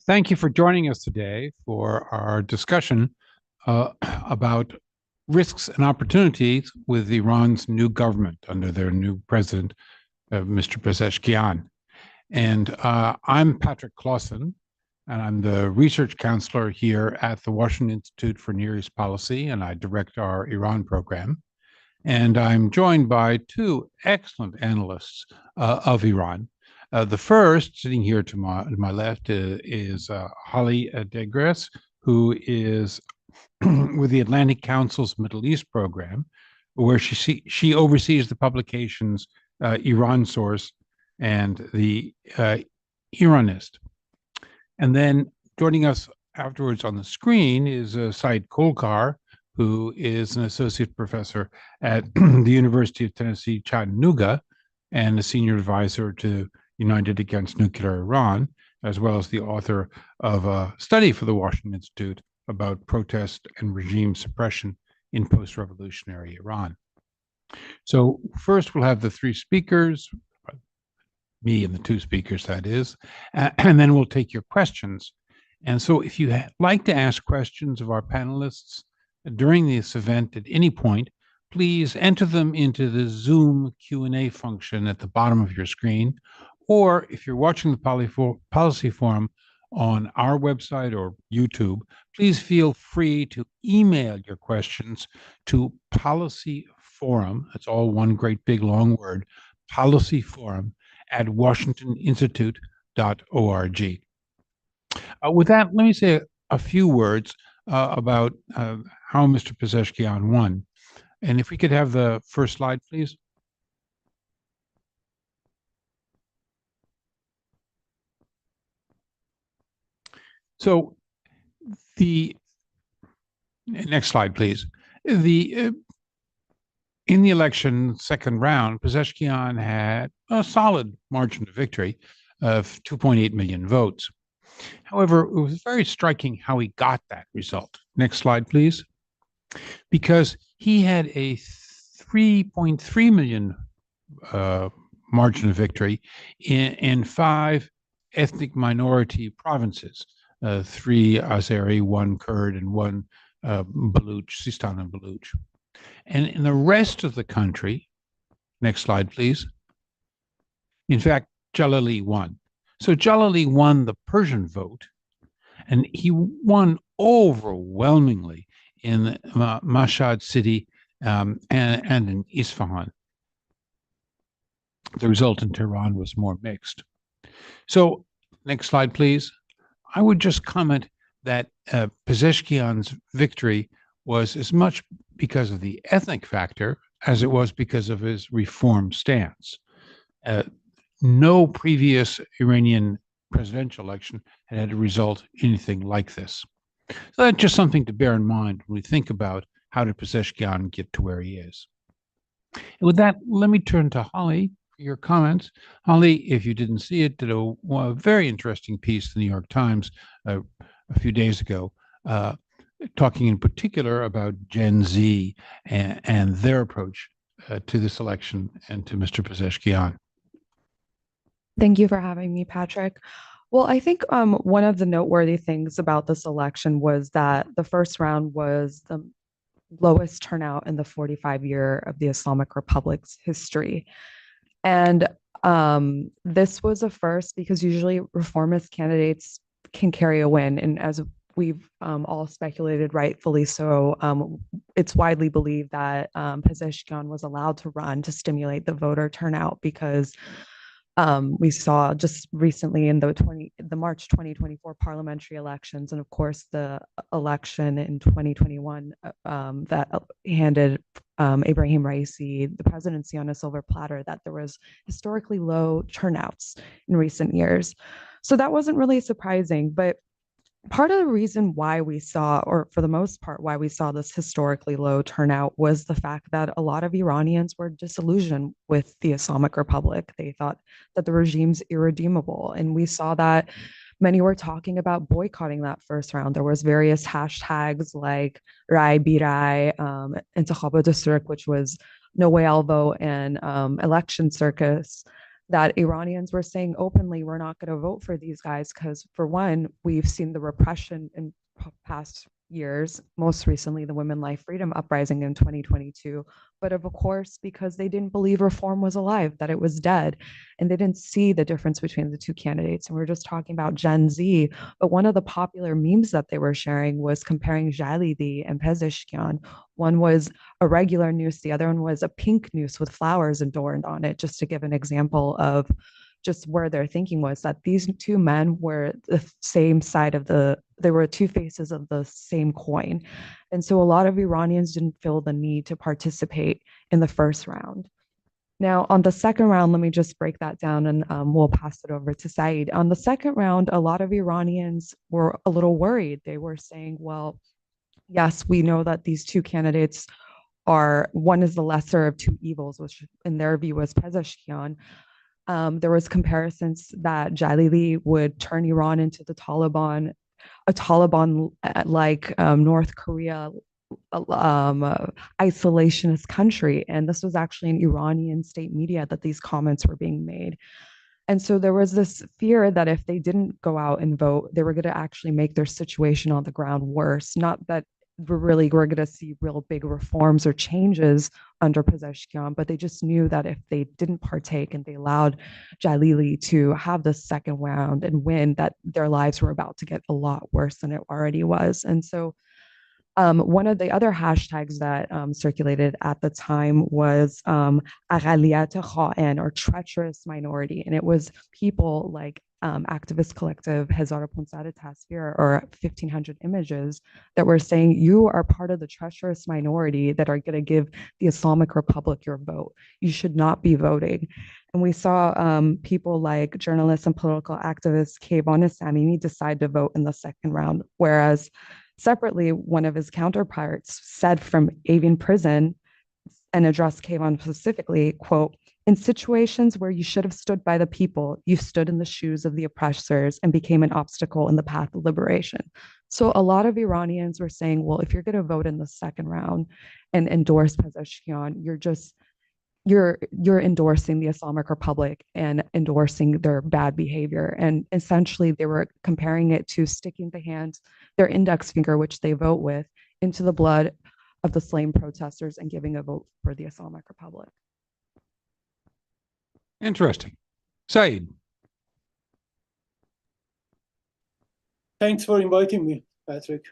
Thank you for joining us today for our discussion about risks and opportunities with Iran's new government under their new president, Mr. Pezeshkian. And I'm Patrick Clawson, and I'm the research counselor here at the Washington Institute for Near East Policy, and I direct our Iran program. And I'm joined by two excellent analysts of Iran. The first, sitting here to my left, is Holly Dagres, who is with the Atlantic Council's Middle East program, where she oversees the publications IranSource and the Iranist. And then joining us afterwards on the screen is Saeid Golkar, who is an associate professor at the University of Tennessee, Chattanooga, and a senior advisor to United Against Nuclear Iran, as well as the author of a study for the Washington Institute about protest and regime suppression in post-revolutionary Iran. So first we'll have the three speakers, me and the two speakers, that is, and then we'll take your questions. And so if you like to ask questions of our panelists during this event at any point, please enter them into the Zoom Q&A function at the bottom of your screen, or if you're watching the Policy Forum on our website or YouTube, please feel free to email your questions to Policy Forum, that's all one great big long word, Policy Forum at washingtoninstitute.org. With that, let me say a few words about how Mr. Pezeshkian won. And if we could have the first slide, please. So the next slide, please. In the election second round, Pezeshkian had a solid margin of victory of 2.8 million votes. However, it was very striking how he got that result. Next slide, please. Because he had a 3.3 million margin of victory in 5 ethnic minority provinces, 3 Azeri, 1 Kurd, and 1 Baluch, Sistan and Baluch. And in the rest of the country, next slide, please. In fact, Jalali won. So Jalali won the Persian vote, and he won overwhelmingly in Mashhad city and in Isfahan. The result in Tehran was more mixed. So next slide, please. I would just comment that Pezeshkian's victory was as much because of the ethnic factor as it was because of his reform stance. No previous Iranian presidential election had a result anything like this. So that's just something to bear in mind when we think about how did Pezeshkian get to where he is. And with that, let me turn to Holly for your comments. Holly, if you didn't see it, did a very interesting piece in the New York Times a few days ago, talking in particular about Gen Z and their approach to this election and to Mr. Pezeshkian. Thank you for having me, Patrick. Well, I think one of the noteworthy things about this election was that the first round was the lowest turnout in the 45-year of the Islamic Republic's history. And this was a first because usually reformist candidates can carry a win. And as we've all speculated, rightfully so, it's widely believed that Pezeshkian was allowed to run to stimulate the voter turnout because we saw just recently in the March 2024 parliamentary elections, and of course the election in 2021 that handed Ibrahim Raisi the presidency on a silver platter, that there was historically low turnouts in recent years. So that wasn't really surprising, but part of the reason why we saw, or for the most part, why we saw this historically low turnout was the fact that a lot of Iranians were disillusioned with the Islamic Republic. They thought that the regime's irredeemable. And we saw that many were talking about boycotting that first round. There was various hashtags like Rai Birai, Intikhaba Dasturk, which was no way I'll vote, and election circus. that Iranians were saying openly, we're not going to vote for these guys because, for one, we've seen the repression in past years, most recently the Women Life Freedom Uprising in 2022, but of course, because they didn't believe reform was alive, that it was dead, and they didn't see the difference between the two candidates. And we're just talking about Gen Z, but one of the popular memes that they were sharing was comparing Jalidi and Pezeshkian. One was a regular noose, the other one was a pink noose with flowers adorned on it, just to give an example of just where their thinking was, that these two men were the same side of they were two faces of the same coin. And so a lot of Iranians didn't feel the need to participate in the first round. Now, on the second round, let me just break that down and we'll pass it over to Saeid. On the second round, a lot of Iranians were a little worried. They were saying, well, yes, we know that these two candidates are, one is the lesser of two evils, which in their view was Pezeshkian. There was comparisons that Jalili would turn Iran into the Taliban, a Taliban like North Korea isolationist country. And this was actually in Iranian state media that these comments were being made. And so there was this fear that if they didn't go out and vote, they were going to actually make their situation on the ground worse. Not that we're going to see real big reforms or changes under Pezeshkian, but they just knew that if they didn't partake and they allowed Jalili to have the second round and win, that their lives were about to get a lot worse than it already was. And so one of the other hashtags that circulated at the time was Aqaliyat Kha'in, or treacherous minority. And it was people like activist collective 1500 Tasvir, or 1500 images, that were saying you are part of the treacherous minority that are going to give the Islamic Republic your vote. You should not be voting. And we saw people like journalists and political activists Kayvan Samimi decide to vote in the second round, whereas separately, one of his counterparts said from Avian prison and addressed Kayvan specifically, quote, in situations where you should have stood by the people, you stood in the shoes of the oppressors and became an obstacle in the path of liberation. So a lot of Iranians were saying, well, if you're going to vote in the second round and endorse Pezeshkian, you're endorsing the Islamic Republic and endorsing their bad behavior. And essentially, they were comparing it to sticking the hand, their index finger, which they vote with, into the blood of the slain protesters and giving a vote for the Islamic Republic. Interesting. Saeid. Thanks for inviting me, Patrick.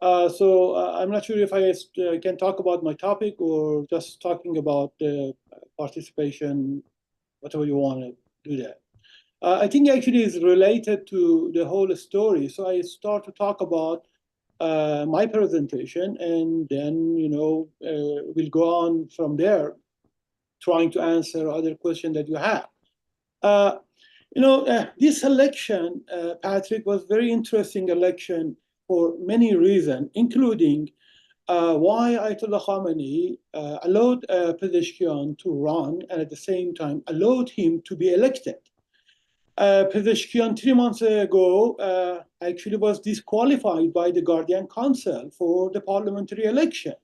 I'm not sure if I can talk about my topic or just talking about participation, whatever you want to do that. I think actually is related to the whole story. So I start to talk about my presentation, and then we'll go on from there, trying to answer other questions that you have. This election, Patrick, was very interesting election for many reasons, including why Ayatollah Khamenei allowed Pezeshkian to run and at the same time allowed him to be elected. Pezeshkian 3 months ago actually was disqualified by the Guardian Council for the parliamentary election.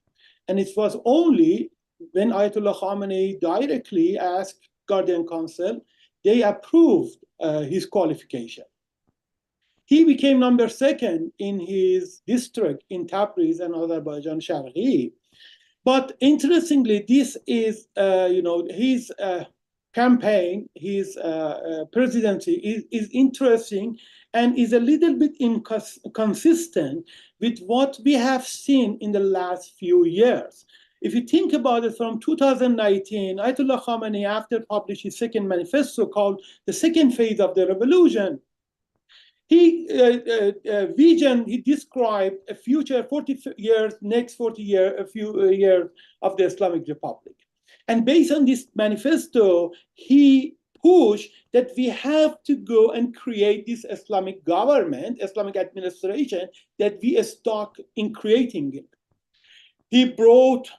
And it was only when Ayatollah Khamenei directly asked Guardian Council, they approved his qualification. He became number 2 in his district in Tabriz and Azerbaijan Sharqi. But interestingly, this is, his campaign, his presidency is interesting and is a little bit inconsistent with what we have seen in the last few years. If you think about it, from 2019, Ayatollah Khamenei, after publishing his second manifesto called the second phase of the revolution, he described a future 40 years, next 40 years, a few years of the Islamic Republic. And based on this manifesto, he pushed that we have to go and create this Islamic government, Islamic administration, that we are stuck in creating it. He brought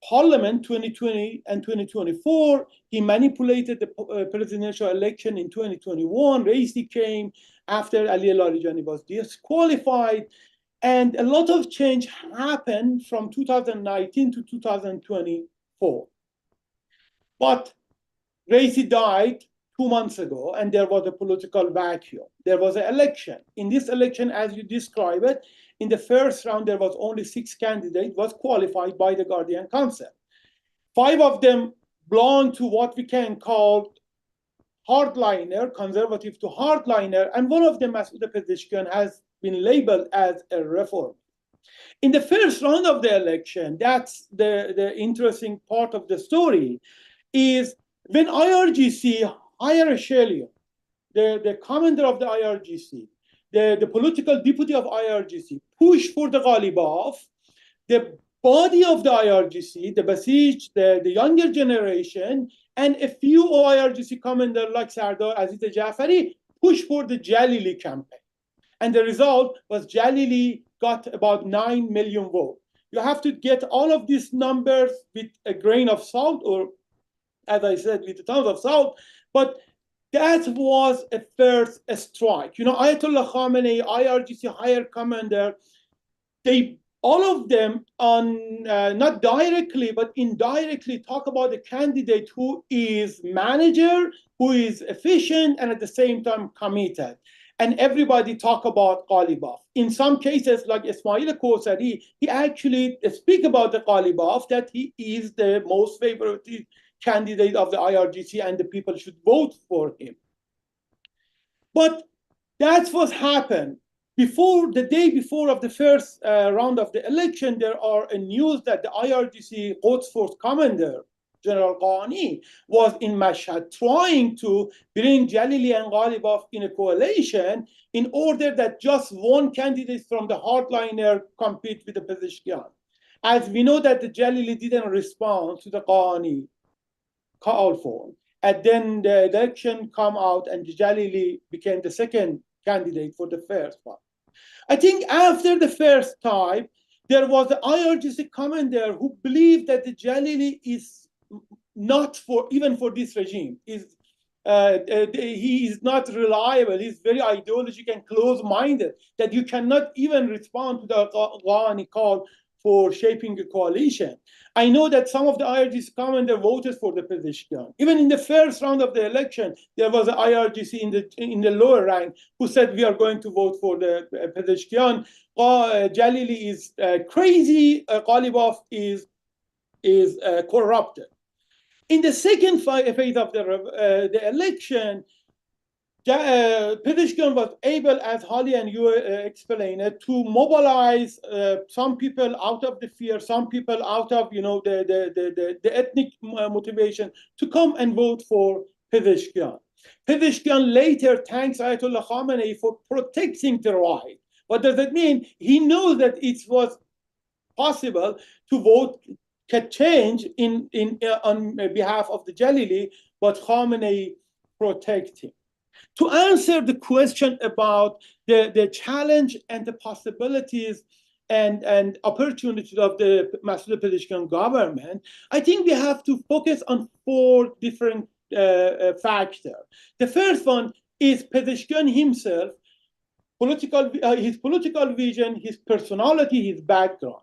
Parliament 2020 and 2024. He manipulated the presidential election in 2021. Raisi came after Ali Larijani was disqualified. And a lot of change happened from 2019 to 2024. But Raisi died 2 months ago, and there was a political vacuum. There was an election. In this election, as you describe it, in the first round, there was only 6 candidates was qualified by the Guardian Council. 5 of them belong to what we can call hardliner, conservative to hardliner, and one of them, Masoud Pezeshkian, has been labeled as a reformist. In the first round of the election, that's the interesting part of the story, is when IRGC hired echelon, the commander of the IRGC, the political deputy of IRGC, pushed for the Ghalibaf, the body of the IRGC, the Basij, the younger generation, and a few IRGC commanders like Sardar Aziz Jafari pushed for the Jalili campaign. And the result was Jalili got about 9 million votes. You have to get all of these numbers with a grain of salt, or as I said, with a ton of salt, but that was a first strike. You know, Ayatollah Khamenei, IRGC higher commander, all of them on not directly but indirectly talk about a candidate who is manager, who is efficient, and at the same time committed. And everybody talk about Ghalibaf. In some cases, like Ismail Kosari, he actually speak about the Ghalibaf, that he is the most favorite candidate of the IRGC and the people should vote for him. But that's what happened. Before the day before of the first round of the election, there are a news that the IRGC Quds Force commander, General Ghani, was in Mashhad trying to bring Jalili and Ghalibaf in a coalition in order that just one candidate from the hardliner compete with the Pezeshkian. As we know that the Jalili didn't respond to the Ghani call for, and then the election come out and the Jalili became the second candidate for the first one. I think after the first time, there was the IRGC commander who believed that the Jalili is not for, even for this regime, he is not reliable, he's very ideological and close-minded, that you cannot even respond to the Ghani call for shaping a coalition. I know that some of the IRGC commander voted for the Pezeshkian. Even in the first round of the election, there was an IRGC in the lower rank who said we are going to vote for the Pezeshkian. Jalili is crazy. Ghalibaf is corrupted. In the second phase of the election, Pezeshkian was able, as Holly and you explained it, to mobilize some people out of the fear, some people out of the ethnic motivation to come and vote for Pezeshkian. Pezeshkian later thanks Ayatollah Khamenei for protecting the right. What does that mean? He knows that it was possible to vote can change on behalf of the Jalili, but Khamenei protect him. To answer the question about the challenge and the possibilities and opportunities of the Masoud Pezeshkian government, I think we have to focus on 4 different factors. The first one is Pezeshkian himself, his political vision, his personality, his background.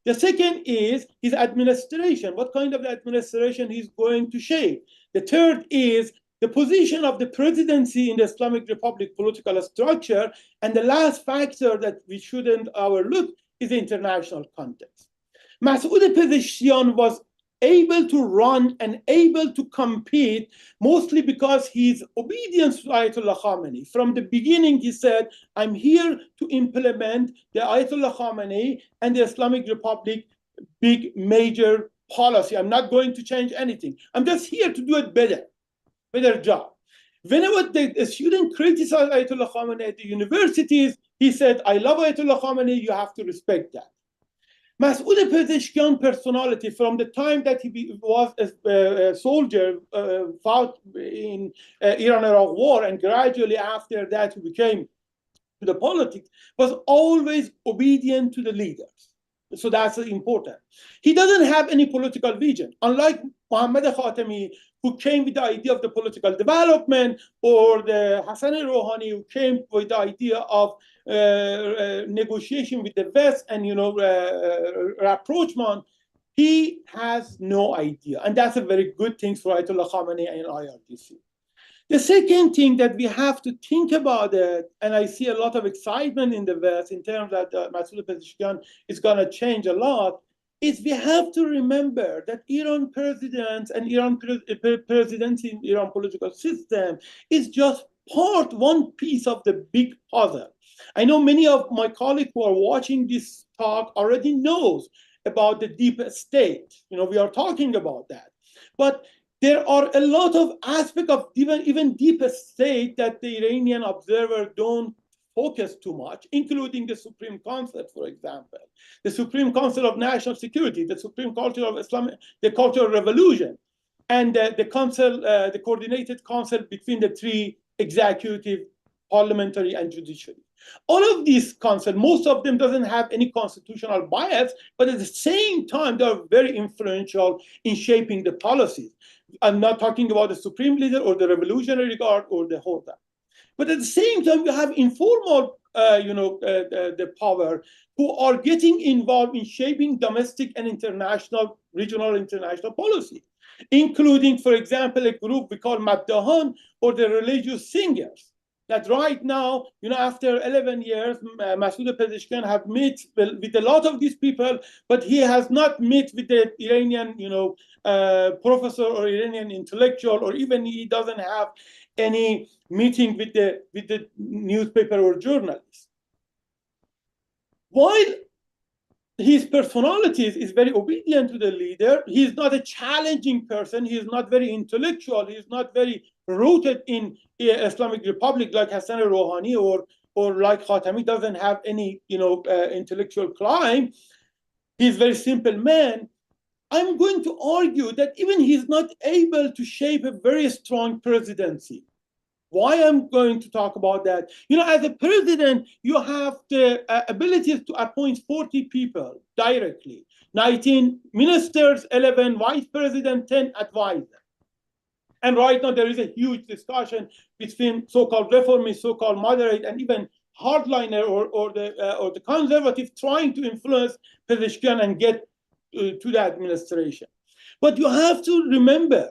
The second is his administration, what kind of administration he's going to shape. The third is the position of the presidency in the Islamic Republic political structure. And the last factor that we shouldn't overlook is the international context. Masoud Pezeshkian was able to run and able to compete mostly because his obedience to Ayatollah Khamenei. From the beginning, he said, I'm here to implement the Ayatollah Khamenei and the Islamic Republic big major policy. I'm not going to change anything. I'm just here to do it better job. Whenever the student criticized Ayatollah Khamenei at the universities, he said, I love Ayatollah Khamenei, you have to respect that. Masoud Pezeshkian personality, from the time that he was a soldier, fought in Iran-Iraq war, and gradually after that he became to the politics, was always obedient to the leaders. So that's important. He doesn't have any political vision, unlike Mohammad Khatami, who came with the idea of the political development, or the Hassan Rouhani, who came with the idea of negotiation with the West and rapprochement. he has no idea. And that's a very good thing for Ayatollah Khamenei and IRGC. The second thing that we have to think about it, and I see a lot of excitement in the West in terms that Masoud Pezeshkian is going to change a lot, is we have to remember that Iran presidents and presidency in Iran political system is just one piece of the big puzzle. I know many of my colleagues who are watching this talk already knows about the deep state. We are talking about that. But there are a lot of aspects of even deeper state that the Iranian observer don't focus too much, including the Supreme Council, for example, the Supreme Council of National Security, the Supreme Council of Islam, the Cultural Revolution, and the council, the coordinated council between the three executive, parliamentary, and judiciary. All of these councils, most of them doesn't have any constitutional bias, but at the same time, they are very influential in shaping the policies. I'm not talking about the supreme leader or the Revolutionary Guard or the whole time. But at the same time, you have informal, the power who are getting involved in shaping domestic and international, regional international policy, including, for example, a group we call Maddahan, or the religious singers. That right now, after 11 years, Masoud Pezeshkian have met with a lot of these people, but he has not met with the Iranian, professor or Iranian intellectual, or even he doesn't have any meeting with the newspaper or journalist. While his personality is very obedient to the leader, he is not a challenging person. He is not very intellectual. He is not very rooted in Islamic Republic like Hassan Rouhani or like Khatami. Doesn't have any intellectual climb. He's a very simple man. I'm going to argue that even he's not able to shape a very strong presidency. Why I'm going to talk about that? As a president, you have the ability to appoint 40 people directly, 19 ministers, 11 vice president, 10 advisors. And right now there is a huge discussion between so-called reformist, so-called moderate, and even hardliner or the conservative trying to influence Pezeshkian and get to the administration. But you have to remember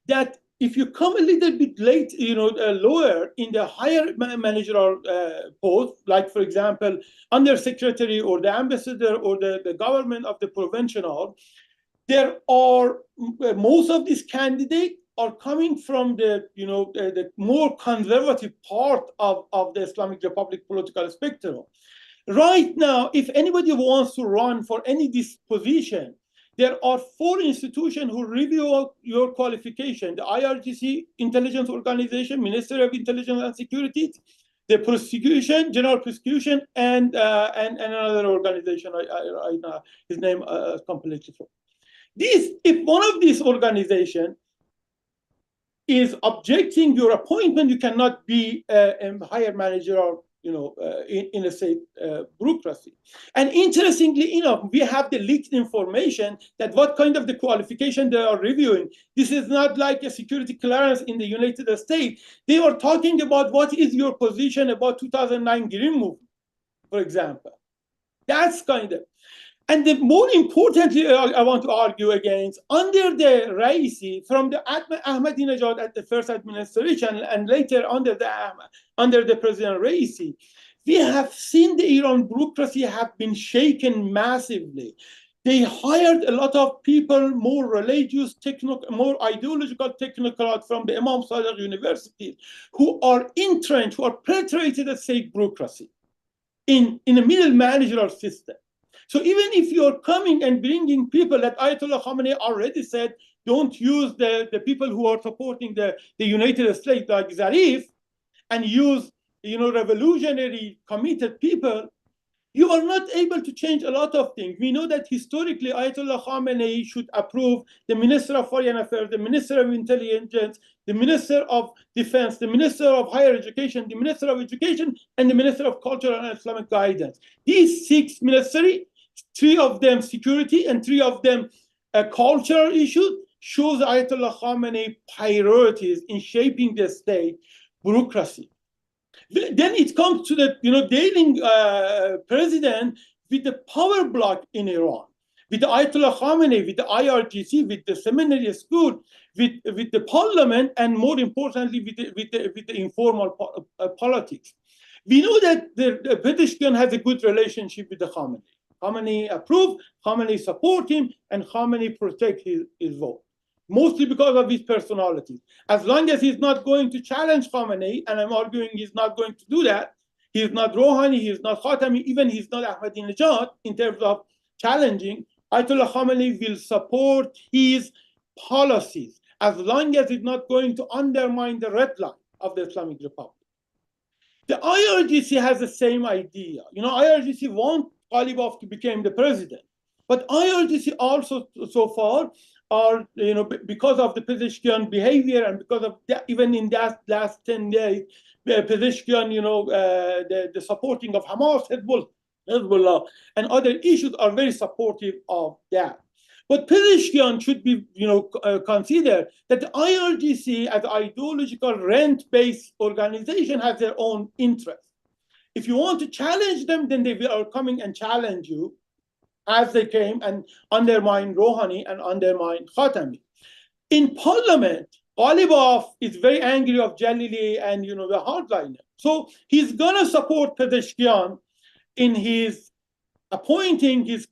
that if you come a little bit late, lower in the higher managerial post, like, for example, undersecretary or the ambassador or the government of the provincial, there are most of these candidates are coming from the more conservative part of the Islamic Republic political spectrum. Right now, if anybody wants to run for any disposition, there are 4 institutions who review your qualification: the IRGC Intelligence Organization, Ministry of Intelligence and Security, the prosecution, General Prosecution, and another organization. I know his name completely. If one of these organizations is objecting your appointment, you cannot be a higher manager or in a state bureaucracy. And interestingly enough, we have the leaked information that what kind of the qualification they are reviewing. This is not like a security clearance in the United States. They are talking about what is your position about 2009 Green Movement, for example. That's kind of. And the more importantly, I want to argue against, under the Raisi, from the Ahmadinejad at the first administration and later under the President Raisi, we have seen the Iran bureaucracy have been shaken massively. They hired a lot of people, more religious, more ideological technocrats from the Imam Sadiq University, who are entrenched, who are penetrated the state bureaucracy in a middle managerial system. So even if you're coming and bringing people that Ayatollah Khamenei already said, don't use the people who are supporting the United States like Zarif, and use revolutionary committed people, you are not able to change a lot of things. We know that historically Ayatollah Khamenei should approve the Minister of Foreign Affairs, the Minister of Intelligence, the Minister of Defense, the Minister of Higher Education, the Minister of Education, and the Minister of Culture and Islamic Guidance. These 6 ministries, 3 of them security and 3 of them cultural issues, shows Ayatollah Khamenei priorities in shaping the state bureaucracy. Then it comes to the dealing president with the power block in Iran. with the Ayatollah Khamenei, with the IRGC, with the seminary school, with the parliament, and more importantly, with the informal politics. We know that the Pezeshkian has a good relationship with the Khamenei. Khamenei approve, Khamenei support him, and Khamenei protect his vote. Mostly because of his personality. As long as he's not going to challenge Khamenei, and I'm arguing he's not going to do that, he's not Rouhani, he's not Khatami, even he's not Ahmadinejad in terms of challenging, Ayatollah Khamenei will support his policies as long as it's not going to undermine the red line of the Islamic Republic. The IRGC has the same idea. IRGC wants Ghalibaf to become the president, but IRGC also so far are, because of the Pezeshkian behavior and because of even in that last 10 days, Pezeshkian, the supporting of Hamas, Hezbollah, and other issues are very supportive of that. But Pezeshkian should be, consider that the IRGC as an ideological rent-based organization has their own interests. If you want to challenge them, then they are coming and challenge you, as they came and undermine Rouhani and undermine Khatami. In parliament, Ghalibaf is very angry of Jalili and the hardliner. So he's gonna support Pezeshkian in his appointing his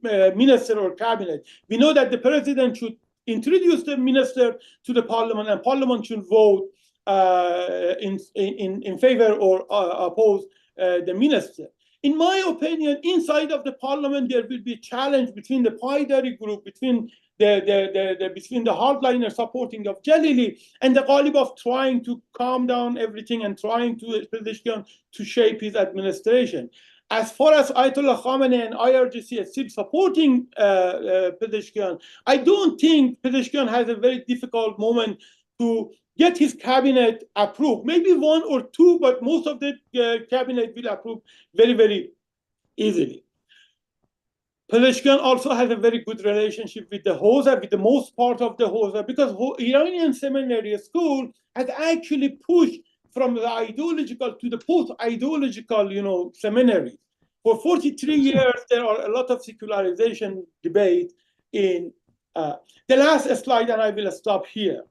minister or cabinet. We know that the president should introduce the minister to the parliament, and parliament should vote in favor or oppose the minister. In my opinion, inside of the parliament, there will be a challenge between the Paidari group, between the hardliner supporting of Jalili and the Ghalibaf trying to calm down everything and trying to shape his administration. As far as Ayatollah Khamenei and IRGC are still supporting Pezeshkian, I don't think Pezeshkian has a very difficult moment to get his cabinet approved. Maybe one or two, but most of the cabinet will approve very, very easily. Pezeshkian also has a very good relationship with the Hausa, with the most part of the Hausa, because Iranian seminary school has actually pushed from the ideological to the post-ideological, seminary. For 43 years, there are a lot of secularization debate in the last slide, and I will stop here.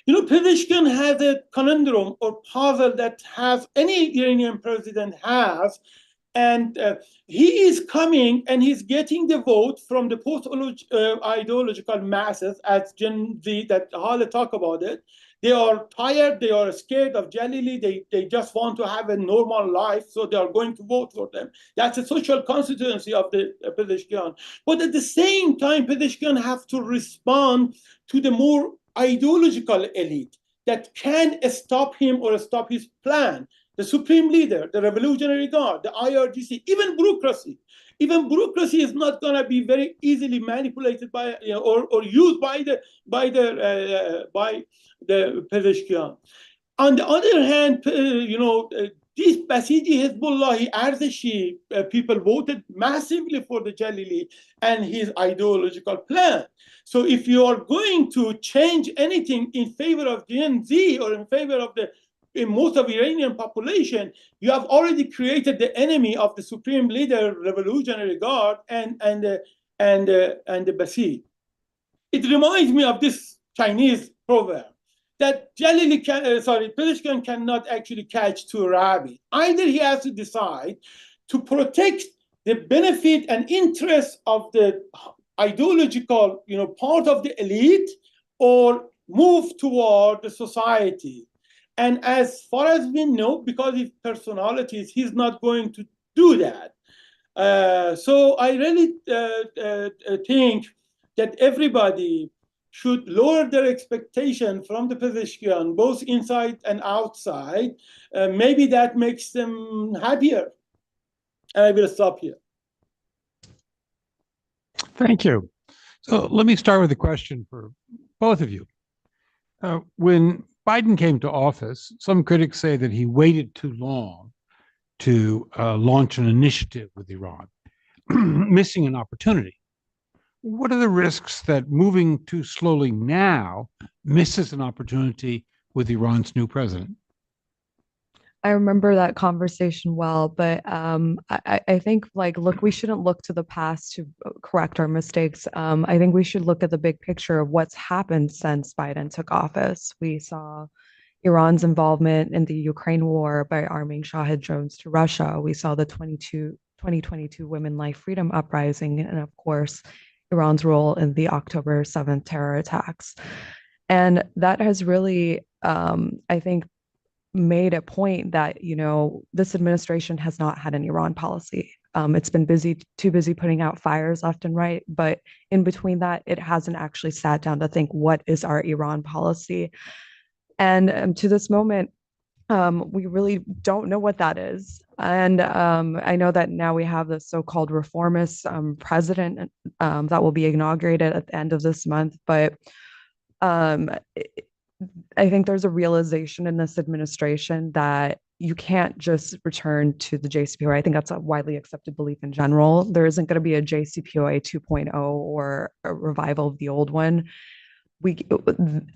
Pezeshkian has a conundrum or puzzle that has any Iranian president has, and he is coming and he's getting the vote from the post-ideological masses, as Gen Z that Holly talk about it. They are tired, they are scared of Jalili, they just want to have a normal life, so they are going to vote for them. That's a social constituency of the Pezeshkian. But at the same time, Pezeshkian have to respond to the more ideological elite that can stop him or stop his plan. The supreme leader, the Revolutionary Guard, the IRGC, even bureaucracy. Even bureaucracy is not going to be very easily manipulated by or used by the Pezeshkian. On the other hand, these Basiji Hezbollahi Arzeshi people voted massively for the Jalili and his ideological plan. So if you are going to change anything in favor of Gen Z or in favor of in most of the Iranian population, you have already created the enemy of the supreme leader, Revolutionary Guard, and the Basij. It reminds me of this Chinese proverb that Pezeshkian cannot actually catch two rabbits. Either he has to decide to protect the benefit and interest of the ideological, part of the elite, or move toward the society. And as far as we know, because of his personalities, he's not going to do that. So I really think that everybody should lower their expectation from the Pezeshkian, both inside and outside. Maybe that makes them happier. And I will stop here. Thank you. So let me start with a question for both of you. When Biden came to office, some critics say that he waited too long to launch an initiative with Iran, missing an opportunity. What are the risks that moving too slowly now misses an opportunity with Iran's new president? I remember that conversation well, but I think like, look, we shouldn't look to the past to correct our mistakes. I think we should look at the big picture of what's happened since Biden took office. We saw Iran's involvement in the Ukraine war by arming Shahed drones to Russia. We saw the 2022 Women Life Freedom Uprising, and of course, Iran's role in the October 7th terror attacks. And that has really, I think, made a point that, this administration has not had an Iran policy. It's been too busy putting out fires left and right. But in between that, it hasn't actually sat down to think, what is our Iran policy? And to this moment, we really don't know what that is. And I know that now we have the so-called reformist president that will be inaugurated at the end of this month. But I think there's a realization in this administration that you can't just return to the JCPOA. I think that's a widely accepted belief in general. There isn't going to be a JCPOA 2.0 or a revival of the old one.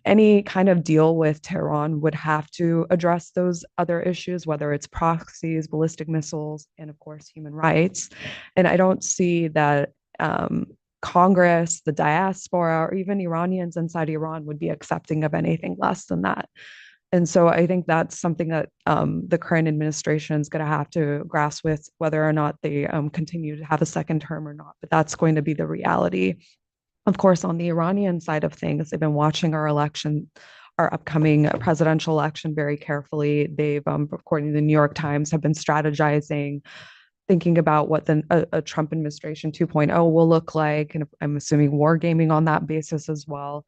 Any kind of deal with Tehran would have to address those other issues, whether it's proxies, ballistic missiles, and of course, human rights. And I don't see that Congress, the diaspora, or even Iranians inside Iran would be accepting of anything less than that. And so I think that's something that the current administration is going to have to grasp with, whether or not they continue to have a second term or not. But that's going to be the reality. Of course, on the Iranian side of things, they've been watching our upcoming presidential election very carefully. They've, according to the New York Times, have been strategizing, thinking about what a Trump administration 2.0 will look like. And I'm assuming wargaming on that basis as well.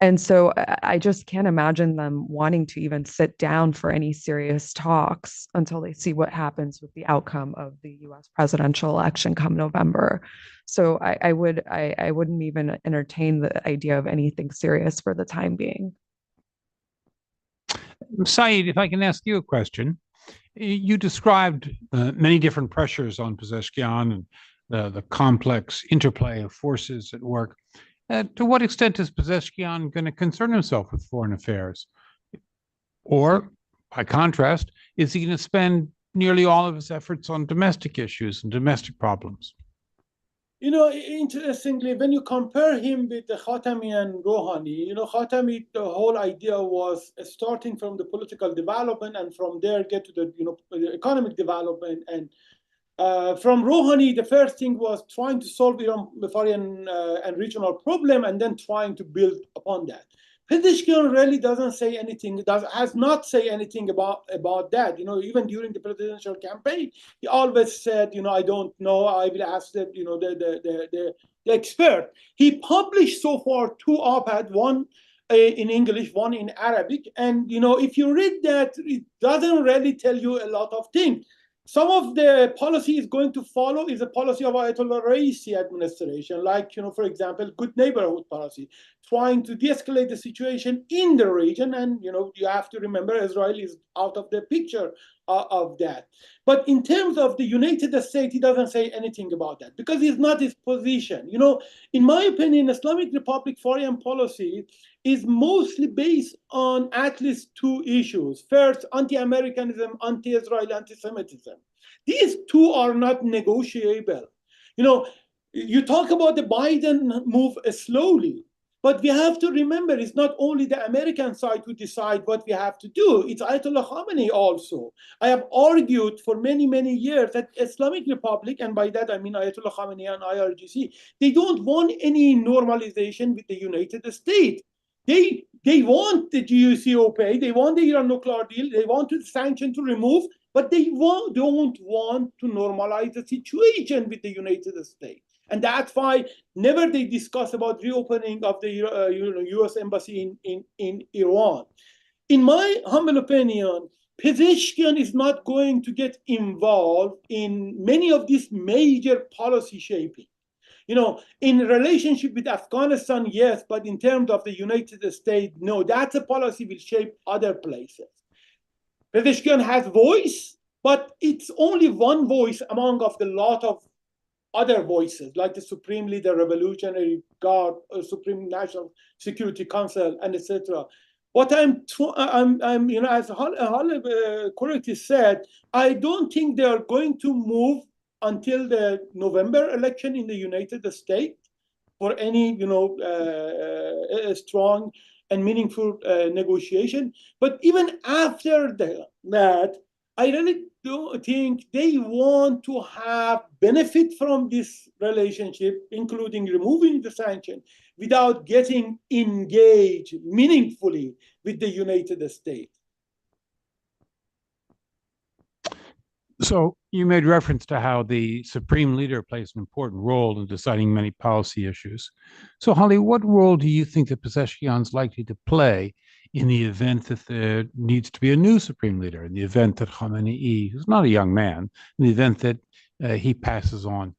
And so I just can't imagine them wanting to even sit down for any serious talks until they see what happens with the outcome of the US presidential election come November. So I wouldn't even entertain the idea of anything serious for the time being. Saeid, if I can ask you a question. You described many different pressures on Pezeshkian and the complex interplay of forces at work. To what extent is Pezeshkian going to concern himself with foreign affairs? Or, by contrast, is he going to spend nearly all of his efforts on domestic issues and domestic problems? Interestingly, when you compare him with the Khatami and Rouhani, Khatami, the whole idea was starting from the political development and from there get to the economic development. And from Rouhani, the first thing was trying to solve Iran foreign and regional problem and then trying to build upon that. Pezeshkian really doesn't say anything, has not say anything about that. Even during the presidential campaign, he always said, I don't know, I will ask the expert. He published so far 2 op-eds, one in English, one in Arabic. And, if you read that, it doesn't really tell you a lot of things. Some of the policy is going to follow is a policy of Ayatollah Raisi administration, like, for example, good neighborhood policy, trying to de-escalate the situation in the region. And, you have to remember Israel is out of the picture of that. But in terms of the United States, he doesn't say anything about that because it's not his position. In my opinion, Islamic Republic foreign policy is mostly based on at least 2 issues. First, anti-Americanism, anti-Israel, anti-Semitism. These 2 are not negotiable. You talk about the Biden move slowly, but we have to remember it's not only the American side who decide what we have to do, it's Ayatollah Khamenei also. I have argued for many, many years that Islamic Republic, and by that I mean Ayatollah Khamenei and IRGC, they don't want any normalization with the United States. They want the GCPOA, they want the Iran nuclear deal, they want the sanction to remove, but they don't want to normalize the situation with the United States. And that's why never they discuss about reopening of the U.S. embassy in Iran. In my humble opinion, Pezeshkian is not going to get involved in many of these major policy shaping. In relationship with Afghanistan, yes, but in terms of the United States, no. That's a policy will shape other places. Pezeshkian has voice, but it's only one voice among of the lot of other voices, like the Supreme Leader, Revolutionary Guard, Supreme National Security Council, and etc. What I'm as Holly correctly said, I don't think they are going to move until the November election in the United States for any, strong and meaningful negotiation. But even after that, I really don't think they want to have benefit from this relationship, including removing the sanction, without getting engaged meaningfully with the United States. So you made reference to how the supreme leader plays an important role in deciding many policy issues. So, Holly, what role do you think that Pezeshkian is likely to play in the event that there needs to be a new supreme leader, in the event that Khamenei, who's not a young man, in the event that he passes on?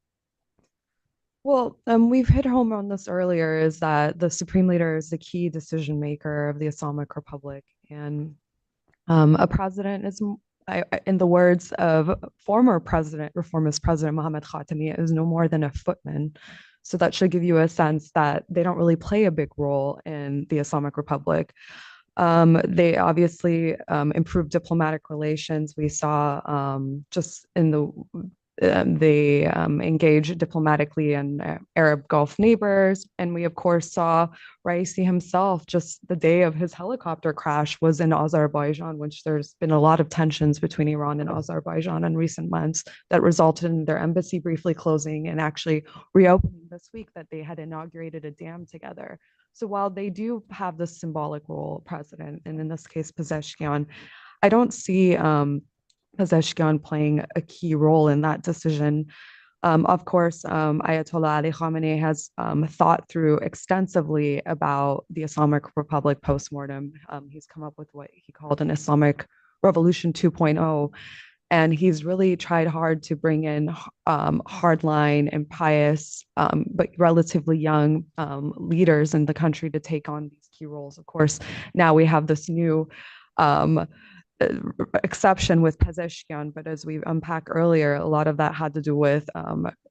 Well, we've hit home on this earlier, is that the supreme leader is the key decision maker of the Islamic Republic. And a president is, in the words of former president, reformist President Mohammad Khatami, is no more than a footman. So that should give you a sense that they don't really play a big role in the Islamic Republic. They obviously improved diplomatic relations. We saw just in the they engaged diplomatically in Arab Gulf neighbors. And we, of course, saw Raisi himself just the day of his helicopter crash was in Azerbaijan, which there's been a lot of tensions between Iran and Azerbaijan in recent months that resulted in their embassy briefly closing and actually reopening this week that they had inaugurated a dam together. So while they do have this symbolic role, president, and in this case, Pezeshkian, I don't see Pezeshkian playing a key role in that decision. Of course, Ayatollah Ali Khamenei has thought through extensively about the Islamic Republic postmortem. He's come up with what he called an Islamic Revolution 2.0. And he's really tried hard to bring in hardline and pious, but relatively young leaders in the country to take on these key roles. Of course, now we have this new exception with Pezeshkian, but as we unpacked earlier, a lot of that had to do with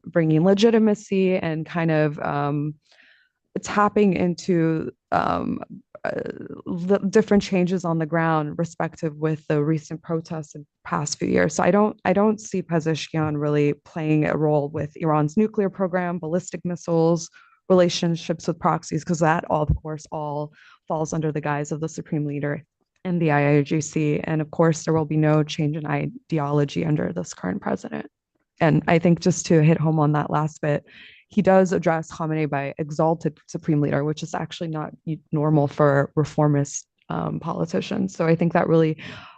bringing legitimacy and kind of tapping into different changes on the ground, respective with the recent protests in the past few years. So I don't see Pezeshkian really playing a role with Iran's nuclear program, ballistic missiles, relationships with proxies, because that all, of course, all falls under the guise of the supreme leader and the IRGC. And of course, there will be no change in ideology under this current president. And I think just to hit home on that last bit, he does address Khamenei by exalted supreme leader, which is actually not normal for reformist politicians. So I think that really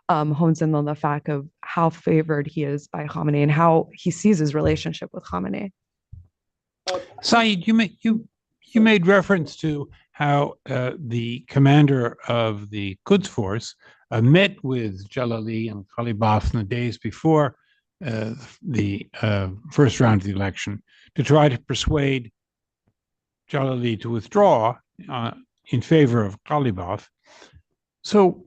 hones in on the fact of how favored he is by Khamenei and how he sees his relationship with Khamenei. Saeid, you made reference to how the commander of the Quds force met with Jalali and Ghalibaf in the days before the first round of the election to try to persuade Jalali to withdraw in favor of Ghalibaf. So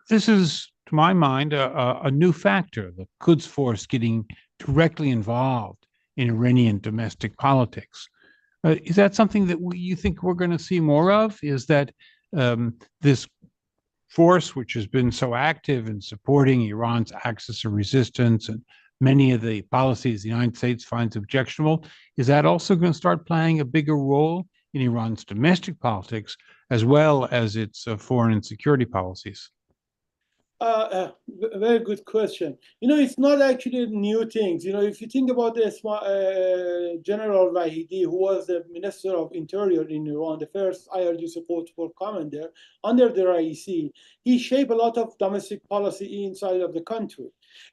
this is, to my mind, a new factor, the Quds force getting directly involved in Iranian domestic politics. Is that something that you think we're going to see more of? Is that this force, which has been so active in supporting Iran's axis of resistance and many of the policies the United States finds objectionable, is that also going to start playing a bigger role in Iran's domestic politics as well as its foreign and security policies? Very good question. It's not actually new things. If you think about the General Vahidi, who was the Minister of Interior in Iran, the first IRGC Quds Force commander under the Raisi, he shaped a lot of domestic policy inside of the country.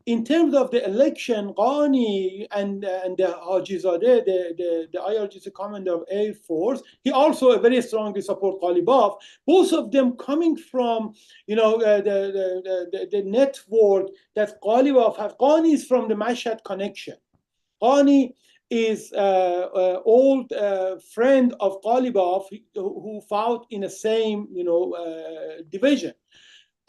In terms of the election, Ghani and the Hajizadeh, the IRGC commander of Air Force, he also very strongly support Ghalibaf. Both of them coming from, the network that Ghalibaf has. Ghani is from the Mashhad connection. Ghani is an old friend of Ghalibaf who fought in the same, division.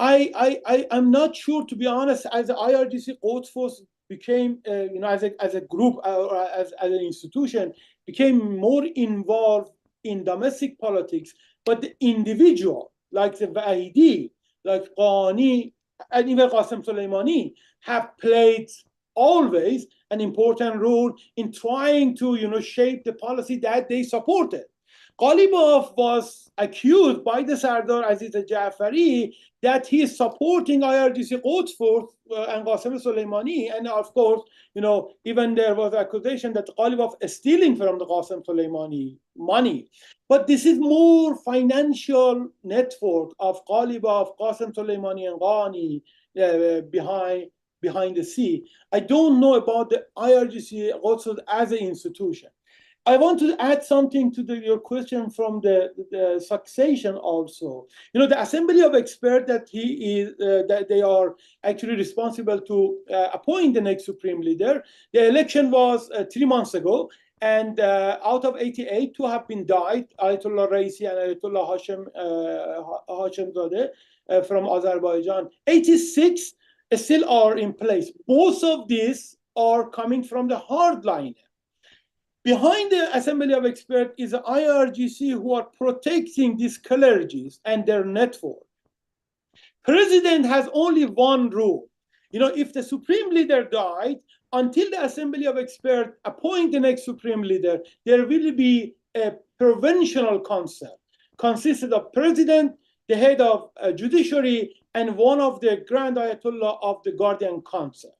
I'm not sure, to be honest, as the IRGC Quds Force became, as a group or as an institution, became more involved in domestic politics, but the individual like the Vahidi, like Ghani, and even Qasem Soleimani have played always an important role in trying to shape the policy that they supported. Ghalibaf was accused by the Sardar Aziz Jafari that he is supporting IRGC Quds Force and Qasem Soleimani. And of course, even there was accusation that Ghalibaf is stealing from the Qasem Soleimani money. But this is more financial network of Ghalibaf, Qasem Soleimani, and Ghani behind the sea. I don't know about the IRGC also as an institution. I want to add something to your question from the succession also. The Assembly of Experts that they are actually responsible to appoint the next supreme leader. The election was 3 months ago, and out of 88, 2 have been died, Ayatollah Raisi and Ayatollah Hashemzadeh from Azerbaijan. 86 still are in place. Both of these are coming from the hardline. Behind the Assembly of Experts is the IRGC who are protecting these clergies and their network. President has only one rule. If the supreme leader died, until the Assembly of Experts appoint the next supreme leader, there will be a provincial council consisted of president, the head of judiciary, and one of the grand ayatollah of the guardian council.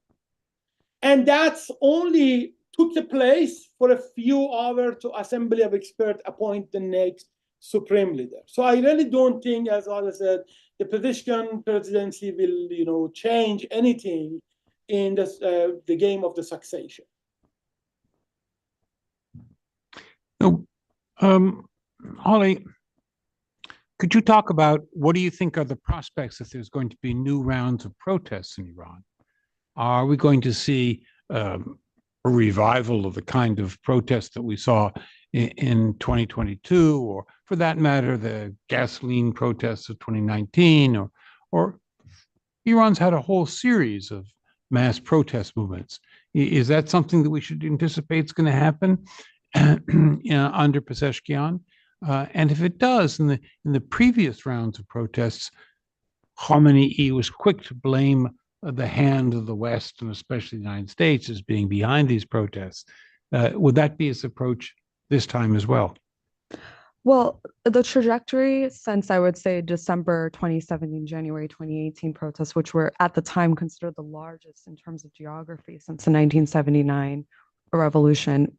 And that's only took the place for a few hours to Assembly of Experts appoint the next supreme leader. So I really don't think, as I said, the Pezeshkian presidency will, change anything in the game of the succession. So, Holly, could you talk about what do you think are the prospects if there's going to be new rounds of protests in Iran? Are we going to see a revival of the kind of protests that we saw in 2022, or for that matter, the gasoline protests of 2019, or Iran's had a whole series of mass protest movements. Is that something that we should anticipate is going to happen under Pezeshkian? And if it does, in the previous rounds of protests, Khamenei was quick to blame the hand of the West, and especially the United States, as being behind these protests. Would that be his approach this time as well? Well, the trajectory since, I would say, December 2017, January 2018 protests, which were at the time considered the largest in terms of geography since the 1979 revolution,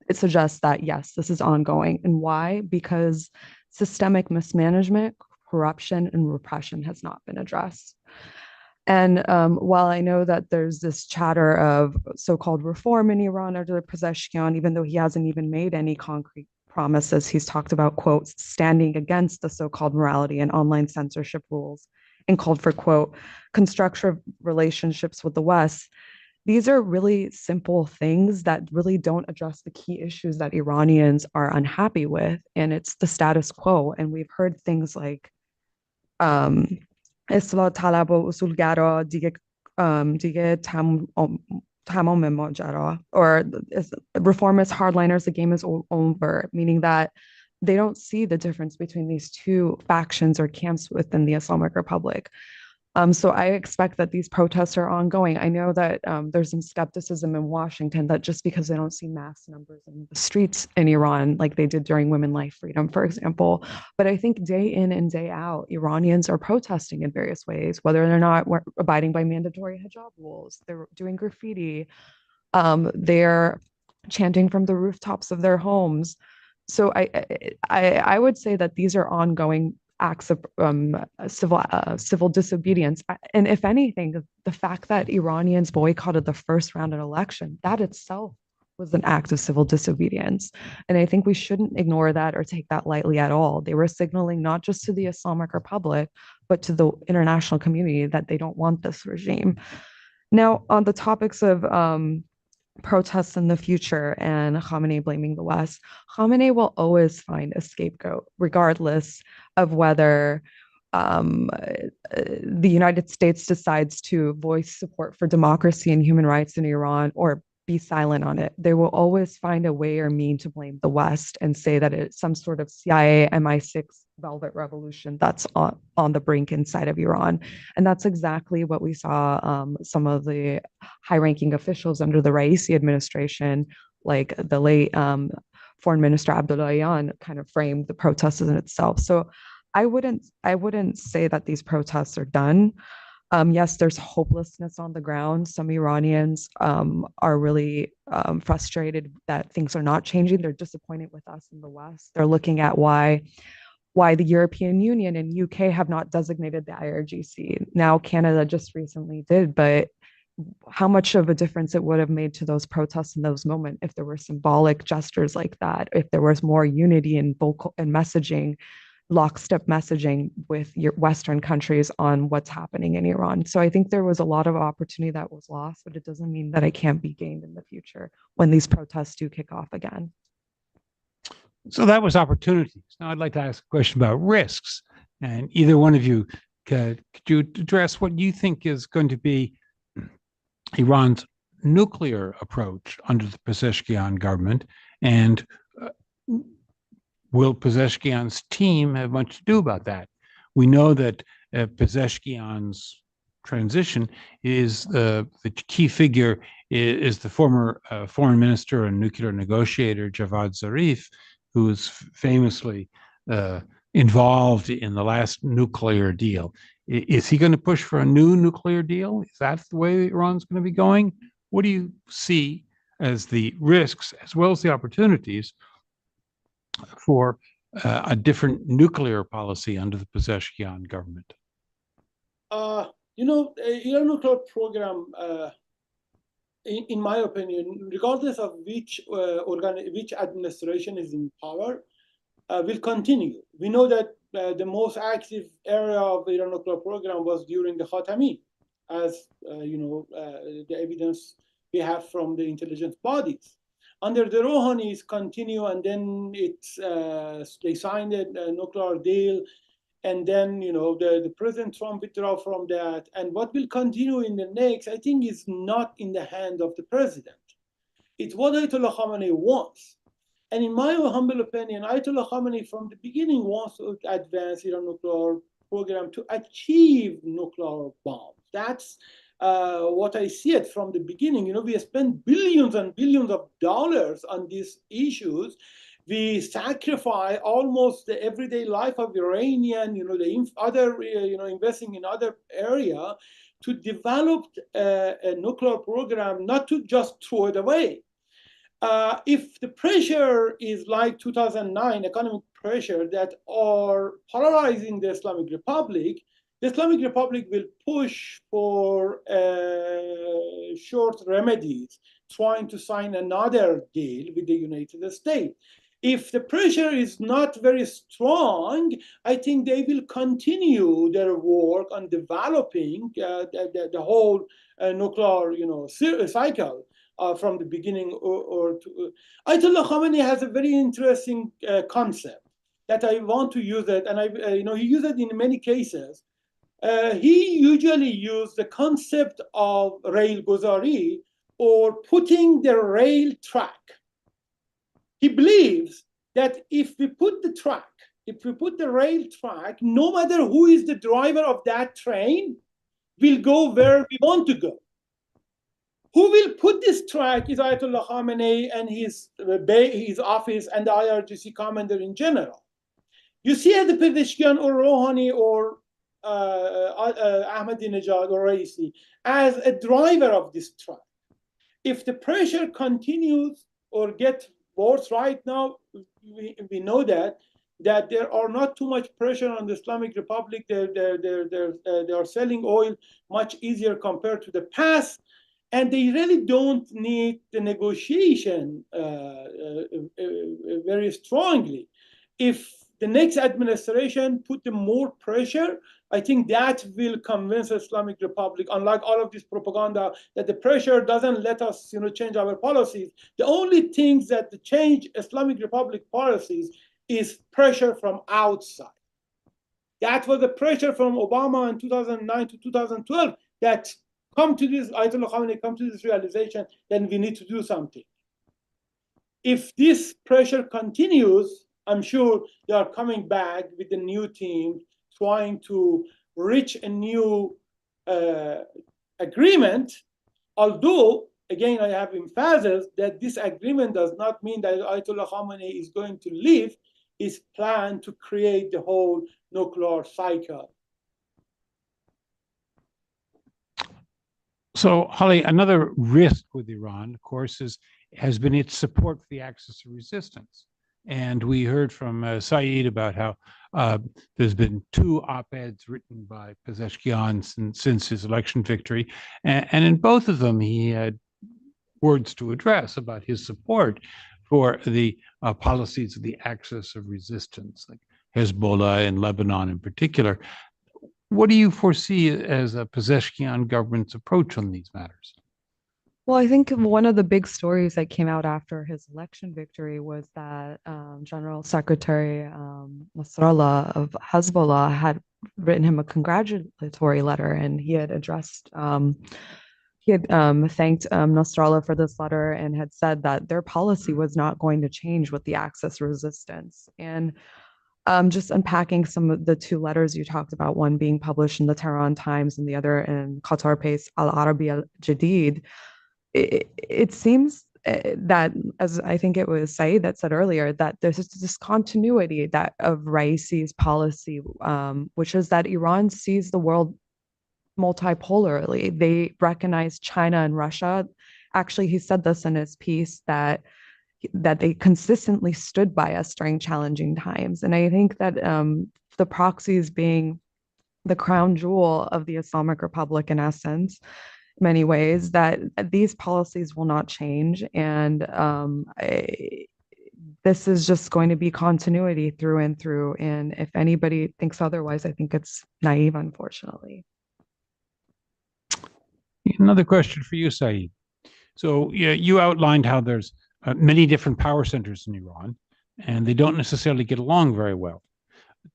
it suggests that, yes, this is ongoing. And why? Because systemic mismanagement, corruption, and repression has not been addressed. And while I know that there's this chatter of so-called reform in Iran under Pezeshkian, even though he hasn't even made any concrete promises, he's talked about, quote, standing against the so-called morality and online censorship rules, and called for, quote, constructive relationships with the West. These are really simple things that really don't address the key issues that Iranians are unhappy with, and it's the status quo. And we've heard things like اصلاح طلب و اصولگرا دیگه تمام ماجرا, or reformist hardliners, the game is over, meaning that they don't see the difference between these two factions or camps within the Islamic Republic. So I expect that these protests are ongoing. I know that there's some skepticism in Washington that just because they don't see mass numbers in the streets in Iran, like they did during Women Life Freedom, for example. But I think day in and day out, Iranians are protesting in various ways, whether they're not abiding by mandatory hijab rules, they're doing graffiti, they're chanting from the rooftops of their homes. So I would say that these are ongoing acts of civil disobedience. And if anything, the fact that Iranians boycotted the first round of election, that itself was an act of civil disobedience. And I think we shouldn't ignore that or take that lightly at all. They were signaling not just to the Islamic Republic, but to the international community that they don't want this regime. Now, on the topics of protests in the future and Khamenei blaming the West, Khamenei will always find a scapegoat, regardless of whether the United States decides to voice support for democracy and human rights in Iran, or be silent on it. They will always find a way or mean to blame the West and say that it's some sort of CIA MI6 velvet revolution that's on the brink inside of Iran. And that's exactly what we saw some of the high-ranking officials under the Raisi administration, like the late Foreign Minister Abdullahian, kind of framed the protests in itself. So I wouldn't say that these protests are done. Yes, there's hopelessness on the ground. Some Iranians are really frustrated that things are not changing. They're disappointed with us in the West. They're looking at why the European Union and UK have not designated the IRGC. Now Canada just recently did, but how much of a difference it would have made to those protests in those moments if there were symbolic gestures like that, if there was more unity and vocal and messaging, lockstep messaging with your Western countries on what's happening in Iran. So I think there was a lot of opportunity that was lost, but it doesn't mean that it can't be gained in the future when these protests do kick off again. So that was opportunities. Now I'd like to ask a question about risks. And either one of you, could you address what you think is going to be Iran's nuclear approach under the Pezeshkian government, and will Pezeshkian's team have much to do about that? We know that Pezeshkian's transition is the key figure is the former foreign minister and nuclear negotiator Javad Zarif, who was famously involved in the last nuclear deal. Is he going to push for a new nuclear deal? Is that the way Iran's going to be going? What do you see as the risks as well as the opportunities for a different nuclear policy under the Pezeshkian government? Iran nuclear program, in my opinion, regardless of which administration is in power, will continue. We know that the most active area of the Iran nuclear program was during the Khatami, as the evidence we have from the intelligence bodies. Under the Rouhanis continue, and then they signed a nuclear deal, and then the President Trump withdraw from that. And what will continue in the next, I think, is not in the hand of the president. It's what Ayatollah Khamenei wants. And in my humble opinion, Ayatollah Khamenei from the beginning wants to advance Iran nuclear program to achieve nuclear bombs. That's what I see it from the beginning. We spend billions and billions of dollars on these issues. We sacrifice almost the everyday life of Iranian, investing in other area to develop a nuclear program, not to just throw it away. If the pressure is like 2009 economic pressure that are polarizing the Islamic Republic will push for short remedies, trying to sign another deal with the United States. If the pressure is not very strong, I think they will continue their work on developing the whole nuclear cycle. From the beginning, Ayatollah Khamenei has a very interesting concept that I want to use it, and he used it in many cases. He usually used the concept of rail gozari, or putting the rail track. He believes that if we put the rail track, no matter who is the driver of that train, will go where we want to go. Who will put this track is Ayatollah Khamenei and his office and the IRGC commander in general. You see at the Pezeshkian or Rouhani or Ahmadinejad or Raisi as a driver of this track. If the pressure continues or gets worse right now, we know that there are not too much pressure on the Islamic Republic. They are selling oil much easier compared to the past. And they really don't need the negotiation very strongly. If the next administration put the more pressure, I think that will convince the Islamic Republic, unlike all of this propaganda, that the pressure doesn't let us change our policies. The only things that change Islamic Republic policies is pressure from outside. That was the pressure from Obama in 2009 to 2012 that Ayatollah Khamenei come to this realization, then we need to do something. If this pressure continues, I'm sure they are coming back with a new team, trying to reach a new agreement. Although, again, I have emphasis that this agreement does not mean that Ayatollah Khamenei is going to leave his plan to create the whole nuclear cycle. So, Holly, another risk with Iran, of course, has been its support for the axis of resistance. And we heard from Saeid about how there's been 2 op-eds written by Pezeshkian since his election victory. And in both of them, he had words to address about his support for the policies of the axis of resistance, like Hezbollah and Lebanon in particular. What do you foresee as a Pezeshkian government's approach on these matters? Well, I think one of the big stories that came out after his election victory was that General Secretary Nasrallah of Hezbollah had written him a congratulatory letter, and he had thanked Nasrallah for this letter and had said that their policy was not going to change with the Axis resistance. And just unpacking some of the 2 letters you talked about, one being published in the Tehran Times and the other in Qatar-based Al Arabi Al Jadid. It seems that, as I think it was Saeid that said earlier, that there's this discontinuity of Raisi's policy, which is that Iran sees the world multipolarly. They recognize China and Russia. Actually, he said this in his piece that they consistently stood by us during challenging times. And I think that the proxies being the crown jewel of the Islamic Republic, in essence, many ways, that these policies will not change. And this is just going to be continuity through and through. And if anybody thinks otherwise, I think it's naive, unfortunately. Another question for you, Saeid. So you outlined how there's many different power centers in Iran, and they don't necessarily get along very well.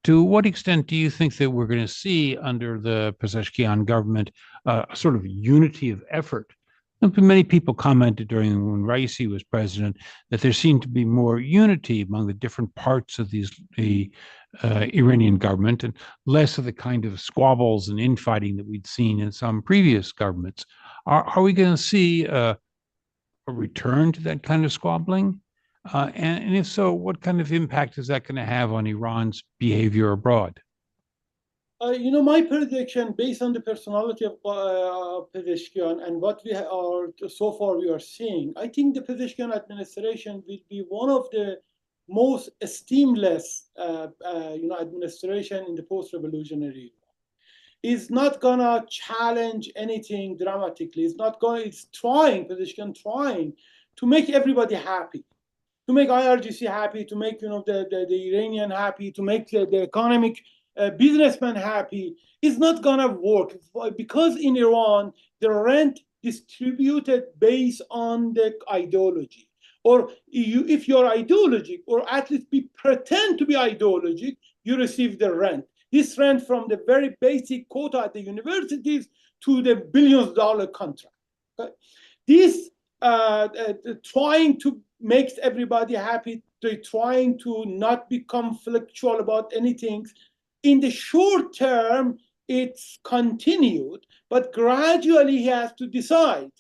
To what extent do you think that we're going to see under the Pezeshkian government a sort of unity of effort? Many people commented when Raisi was president that there seemed to be more unity among the different parts of the Iranian government and less of the kind of squabbles and infighting that we'd seen in some previous governments. Are we going to see a return to that kind of squabbling? And if so, what kind of impact is that going to have on Iran's behavior abroad? My prediction, based on the personality of Pezeshkian and what we are so far we are seeing, I think the Pezeshkian administration will be one of the most esteemless, administration in the post-revolutionary. Is not gonna challenge anything dramatically. It's trying to make everybody happy, to make IRGC happy, to make the Iranian happy, to make the economic businessman happy. It's not gonna work because in Iran the rent distributed based on the ideology, or if you're ideologic, or at least pretend to be ideologic, you receive the rent. This rent from the very basic quota at the universities to the billions-dollar contract. Okay? This trying to make everybody happy, they're trying to not be conflictual about anything. In the short term, it's continued, but gradually he has to decide.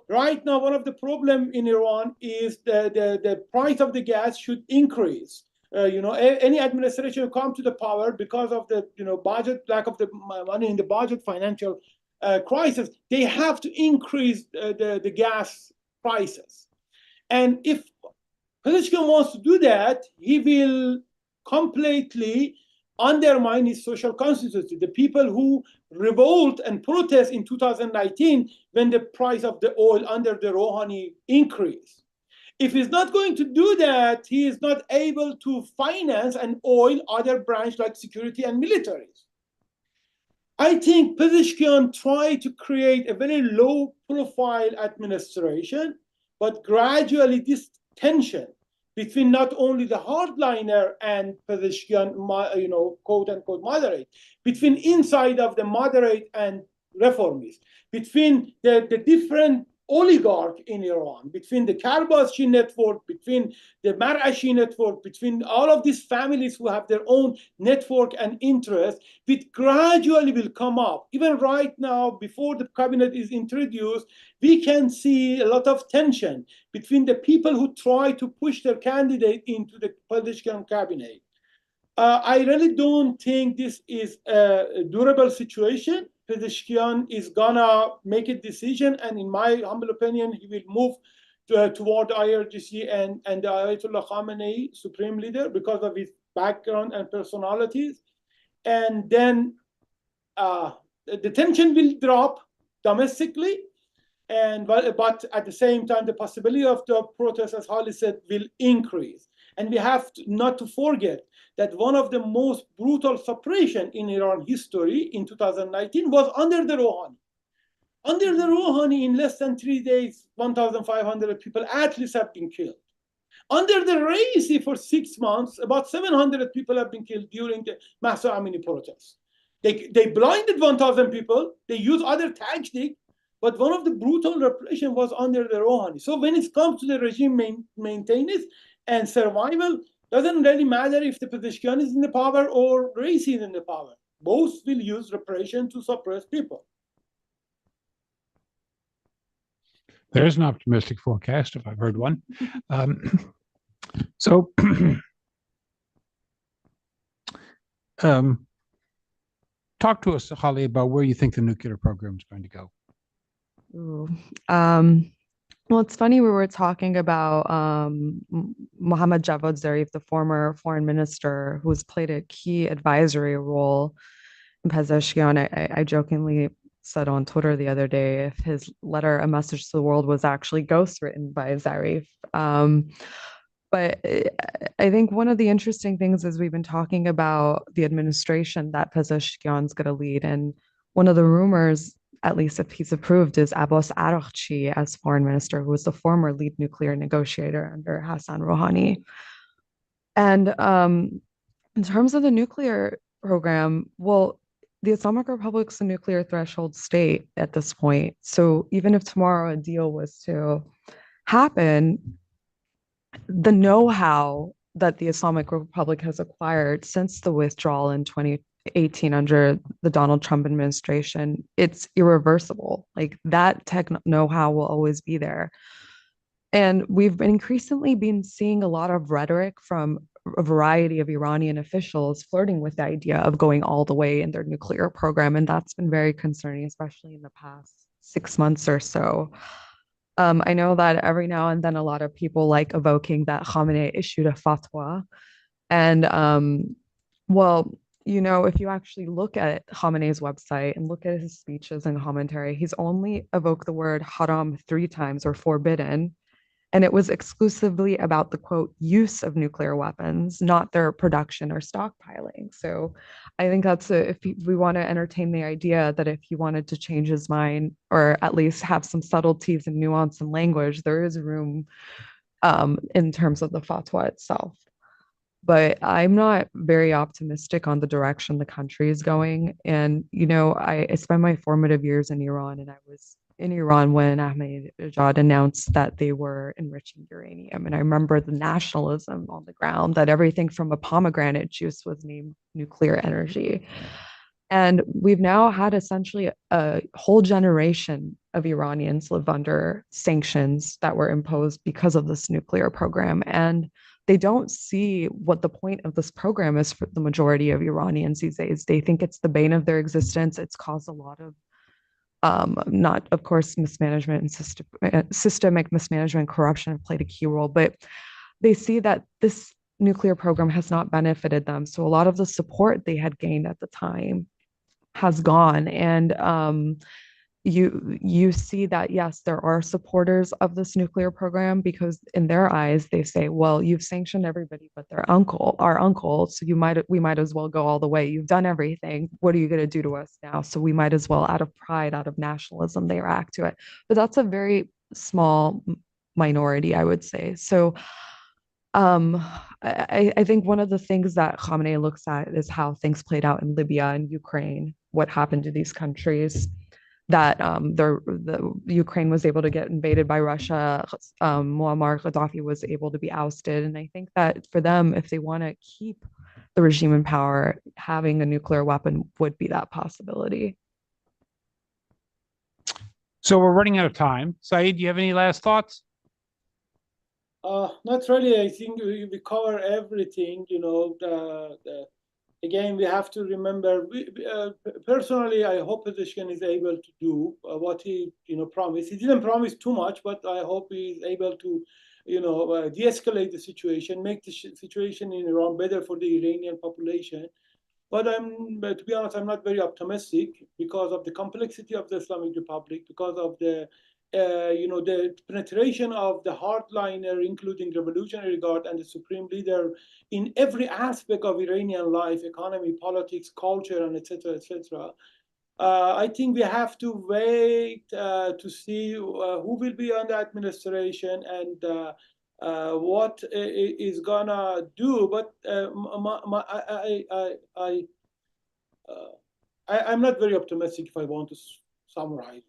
Right now, one of the problems in Iran is the price of the gas should increase. Any administration who come to the power because of the budget, lack of the money in the budget, financial crisis, they have to increase the gas prices. And if Pezeshkian wants to do that, he will completely undermine his social constituency. The people who revolt and protest in 2019 when the price of the oil under the Rouhani increased. If he's not going to do that, he is not able to finance and oil other branch like security and militaries. I think Pezeshkian tried to create a very low-profile administration, but gradually this tension between not only the hardliner and Pezeshkian, quote-unquote moderate, between inside of the moderate and reformists, between the different oligarch in Iran, between the Karbashi network, between the Marashi network, between all of these families who have their own network and interest, which gradually will come up. Even right now, before the cabinet is introduced, we can see a lot of tension between the people who try to push their candidate into the Pezeshkian cabinet. I really don't think this is a durable situation. Pezeshkian is gonna make a decision, and in my humble opinion, he will move toward IRGC and the Ayatollah Khamenei, supreme leader, because of his background and personalities. And then the tension will drop domestically, but at the same time, the possibility of the protest, as Holly said, will increase. And we have not to forget that one of the most brutal suppression in Iran history in 2019 was under the Rouhani. Under the Rouhani, in less than 3 days, 1,500 people at least have been killed. Under the Raisi, for 6 months, about 700 people have been killed during the Mahsa Amini protests. They blinded 1,000 people. They used other tactics. But one of the brutal repression was under the Rouhani. So when it comes to the regime maintenance and survival, doesn't really matter if the Pezeshkian is in the power or Raisi is in the power. Both will use repression to suppress people. There's an optimistic forecast, if I've heard one. So, talk to us, Holly, about where you think the nuclear program is going to go. Ooh. Well, it's funny, we were talking about Mohammad Javad Zarif, the former foreign minister, who's played a key advisory role in Pezeshkian. I jokingly said on Twitter the other day, if his letter, A Message to the World, was actually ghostwritten by Zarif. But I think one of the interesting things is we've been talking about the administration that Pezeshkian's going to lead. And one of the rumors, at least if he's approved, is Abbas Araghchi as foreign minister, who was the former lead nuclear negotiator under Hassan Rouhani. And in terms of the nuclear program, well, the Islamic Republic's a nuclear threshold state at this point. So even if tomorrow a deal was to happen, the know-how that the Islamic Republic has acquired since the withdrawal in 2018 under the Donald Trump administration, it's irreversible. Like, that tech know-how will always be there. And we've been increasingly been seeing a lot of rhetoric from a variety of Iranian officials flirting with the idea of going all the way in their nuclear program. And that's been very concerning, especially in the past 6 months or so. I know that every now and then a lot of people like evoking that Khamenei issued a fatwa. And well, you know, if you actually look at Khamenei's website and look at his speeches and commentary, he's only evoked the word haram 3 times, or forbidden. And it was exclusively about the, quote, use of nuclear weapons, not their production or stockpiling. So I think that's if we want to entertain the idea that if he wanted to change his mind, or at least have some subtleties and nuance in language, there is room in terms of the fatwa itself. But I'm not very optimistic on the direction the country is going. And, you know, I spent my formative years in Iran, and I was in Iran when Ahmadinejad announced that they were enriching uranium. And I remember the nationalism on the ground, that everything from a pomegranate juice was named nuclear energy. And we've now had essentially a whole generation of Iranians live under sanctions that were imposed because of this nuclear program. And they don't see what the point of this program is for the majority of Iranians these days. They think it's the bane of their existence. It's caused a lot of not, of course, mismanagement and systemic mismanagement and corruption have played a key role, but they see that this nuclear program has not benefited them. So a lot of the support they had gained at the time has gone. And you see that, yes, there are supporters of this nuclear program, because in their eyes, they say, well, you've sanctioned everybody but our uncle. So we might as well go all the way. You've done everything. What are you going to do to us now? So we might as well, out of pride, out of nationalism, they react to it. But that's a very small minority, I would say. So I think one of the things that Khamenei looks at is how things played out in Libya and Ukraine, what happened to these countries. that the Ukraine was able to get invaded by Russia. Muammar Gaddafi was able to be ousted. And I think that for them, if they want to keep the regime in power, having a nuclear weapon would be that possibility. So we're running out of time. Saeed, do you have any last thoughts? Not really. I think we cover everything. Again, we have to remember. Personally, I hope Pezeshkian is able to do what he promised. He didn't promise too much, but I hope he is able to de-escalate the situation, make the situation in Iran better for the Iranian population. But to be honest, I'm not very optimistic because of the complexity of the Islamic Republic, because of the penetration of the hardliner, including Revolutionary Guard and the Supreme Leader in every aspect of Iranian life, economy, politics, culture, and etc., etc. I think we have to wait to see who will be on the administration and what is gonna do. But I'm not very optimistic if I want to summarize it.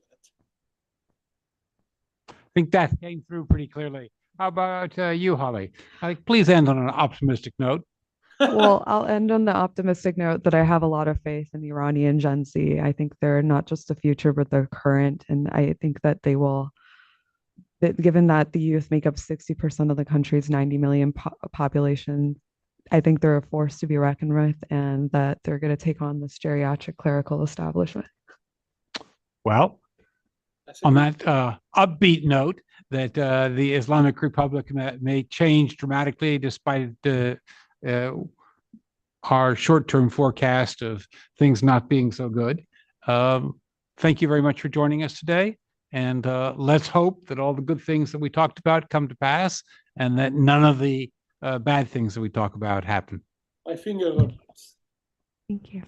I think that came through pretty clearly. How about you, Holly? Please end on an optimistic note. Well, I'll end on the optimistic note that I have a lot of faith in the Iranian Gen Z. I think they're not just the future, but the current. And I think that they will, given that the youth make up 60% of the country's 90 million population, I think they're a force to be reckoned with, and that they're going to take on this geriatric clerical establishment. Well, on that upbeat note, that the Islamic Republic may change dramatically despite our short-term forecast of things not being so good. Thank you very much for joining us today. And let's hope that all the good things that we talked about come to pass and that none of the bad things that we talk about happen. My finger. Thank you.